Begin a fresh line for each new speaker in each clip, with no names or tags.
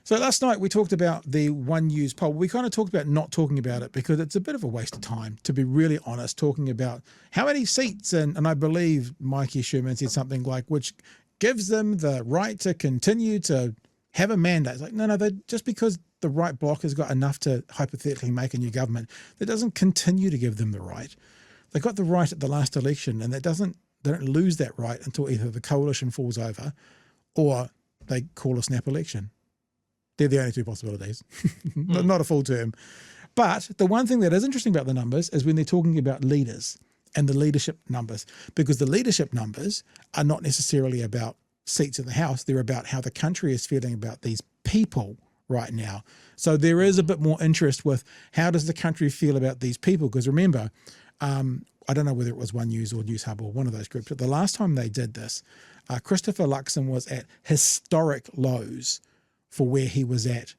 So last night we talked about the One News poll. We kind of talked about not talking about it because it's a bit of a waste of time, to be really honest, talking about how many seats. And I believe Mikey Sherman said something like, which gives them the right to continue to have a mandate. It's like, no, just because the right bloc has got enough to hypothetically make a new government, that doesn't continue to give them the right. They got the right at the last election, and they don't lose that right until either the coalition falls over or they call a snap election. They're the only two possibilities, not a full term. But the one thing that is interesting about the numbers is when they're talking about leaders and the leadership numbers, because the leadership numbers are not necessarily about seats in the House. They're about how the country is feeling about these people right now. So there is a bit more interest with how does the country feel about these people? Because remember, I don't know whether it was One News or News Hub or one of those groups, but the last time they did this, Christopher Luxon was at historic lows for where he was at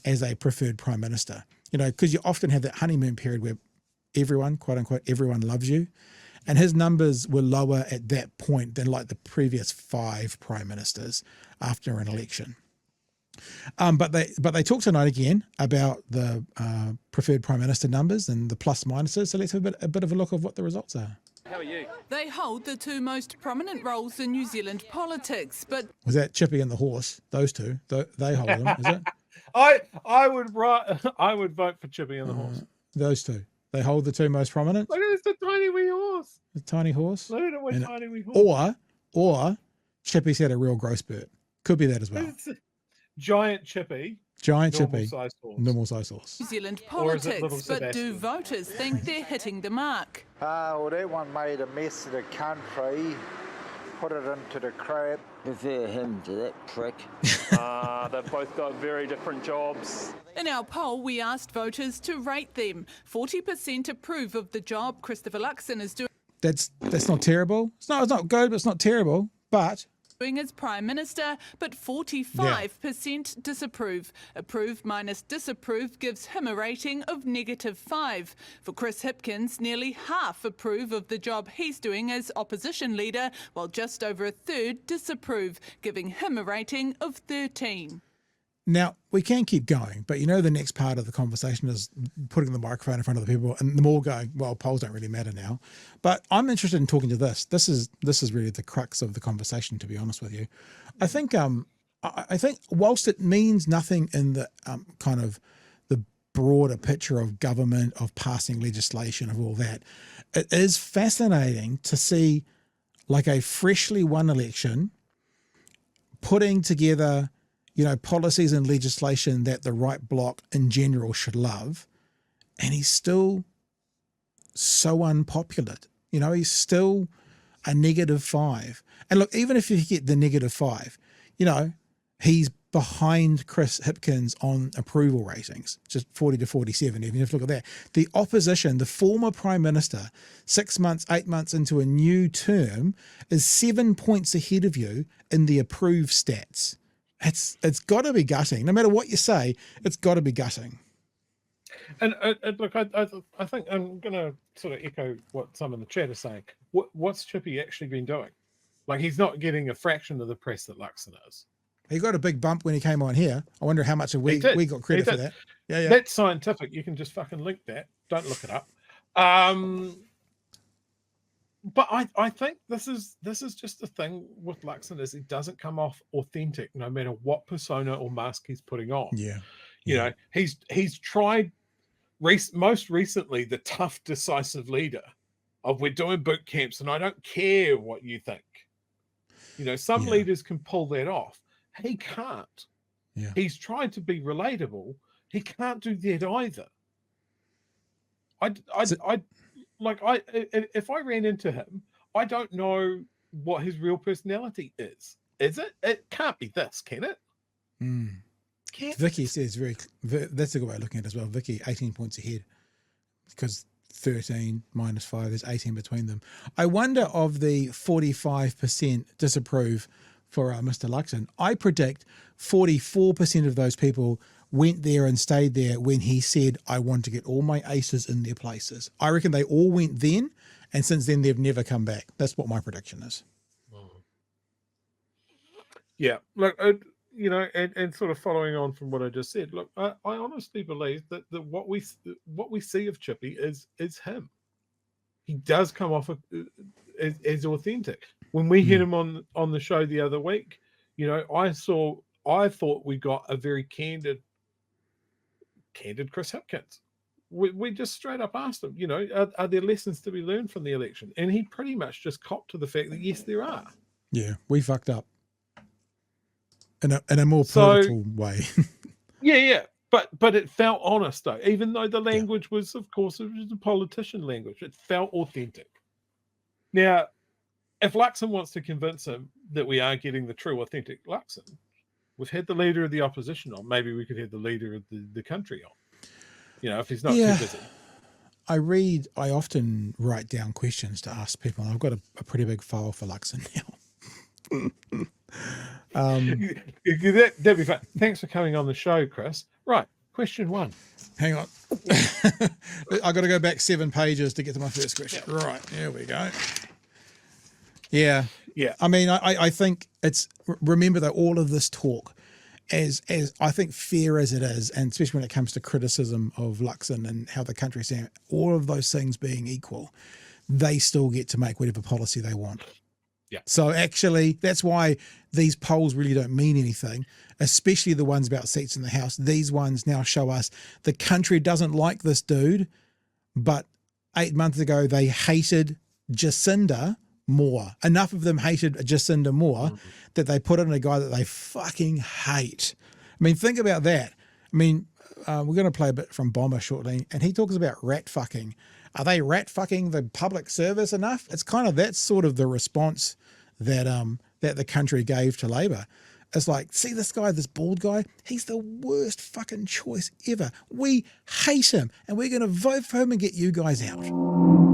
as a preferred prime minister. You know, because you often have that honeymoon period where everyone, quote unquote, everyone loves you. And his numbers were lower at that point than like the previous 5 prime ministers after an election. But they talked tonight again about the preferred prime minister numbers and the plus minuses. So let's have a bit of a look of what the results are.
How are you? They hold the 2 most prominent roles in New Zealand politics, but...
Was that Chippy and the horse? Those two, they hold them, is it?
I would vote for Chippy and the horse.
Those two. They hold the 2 most prominent.
Look at this tiny wee horse.
The tiny horse.
Look at it, tiny wee horse.
Or Chippy's had a real growth spurt. Could be that as well.
Giant Chippy.
Normal size horse.
New Zealand politics, but do voters think they're hitting the mark?
Well, that one made a mess of the country, put it into the crap.
Prefer him to that prick.
They've both got very different jobs.
In our poll, we asked voters to rate them. 40% approve of the job Christopher Luxon is doing.
That's not terrible. It's not good, but it's not terrible. But
as Prime Minister, but 45% disapprove. Approve minus disapprove gives him a rating of -5. For Chris Hipkins, nearly half approve of the job he's doing as opposition leader, while just over a third disapprove, giving him a rating of 13.
Now, we can keep going, but you know the next part of the conversation is putting the microphone in front of the people and them all going, well, polls don't really matter now. But I'm interested in talking to this. This is really the crux of the conversation, to be honest with you. I think whilst it means nothing in the kind of the broader picture of government, of passing legislation, of all that, it is fascinating to see like a freshly won election putting together policies and legislation that the right bloc in general should love. And he's still so unpopular. He's still a -5. And look, even if you get the -5, he's behind Chris Hipkins on approval ratings, just 40 to 47, even if you look at that. The opposition, the former Prime Minister, 6 months, 8 months into a new term, is 7 points ahead of you in the approve stats. It's got to be gutting. No matter what you say, it's got to be gutting.
And look, I think I'm going to sort of echo what some in the chat are saying. What's Chippy actually been doing? Like, he's not getting a fraction of the press that Luxon is.
He got a big bump when he came on here. I wonder how much we got credit for that. Yeah.
That's scientific. You can just fucking link that. Don't look it up. But I think this is just the thing with Luxon is he doesn't come off authentic no matter what persona or mask he's putting on.
Yeah.
He's tried most recently the tough, decisive leader of we're doing boot camps and I don't care what you think. Some leaders can pull that off. He can't.
Yeah.
He's tried to be relatable. He can't do that either. If I ran into him, I don't know what his real personality is. Is it? It can't be this, can it? Vicky
says that's a good way of looking at it as well. Vicky, 18 points ahead because 13 minus 5, there's 18 between them. I wonder of the 45% disapprove for Mr. Luxon, I predict 44% of those people went there and stayed there when he said, I want to get all my aces in their places. I reckon they all went then, and since then they've never come back. That's what my prediction is.
Yeah, look, you know, and sort of following on from what I just said, look, I honestly believe that what we see of Chippy is him. He does come off as authentic. When we had him on the show the other week, you know, I thought we got a very candid Chris Hipkins. We just straight up asked him, you know, are there lessons to be learned from the election? And he pretty much just copped to the fact that yes, there are.
Yeah, we fucked up in a more political way.
Yeah. But it felt honest though, even though the language was, of course, it was a politician language. It felt authentic. Now, if Luxon wants to convince him that we are getting the true authentic Luxon, we've had the leader of the opposition on. Maybe we could have the leader of the country on. You know, if he's not too busy.
I often write down questions to ask people. I've got a pretty big file for Luxon now.
That'd be fun. Thanks for coming on the show, Chris. Right, question 1.
Hang on. I got to go back 7 pages to get to my first question. Yeah. Right, here we go. Yeah. I mean, I think it's, remember that all of this talk, as I think fair as it is, and especially when it comes to criticism of Luxon and how the country's saying, all of those things being equal, they still get to make whatever policy they want.
Yeah.
So actually, that's why these polls really don't mean anything, especially the ones about seats in the House. These ones now show us the country doesn't like this dude, but 8 months ago they hated Jacinda more. Enough of them hated Jacinda more that they put in a guy that they fucking hate. I mean, think about that. I mean, we're going to play a bit from Bomber shortly, and he talks about rat fucking. Are they rat fucking the public service enough? It's kind of, that's sort of the response that that the country gave to Labor. It's like, see this guy, this bald guy? He's the worst fucking choice ever. We hate him, and we're going to vote for him and get you guys out.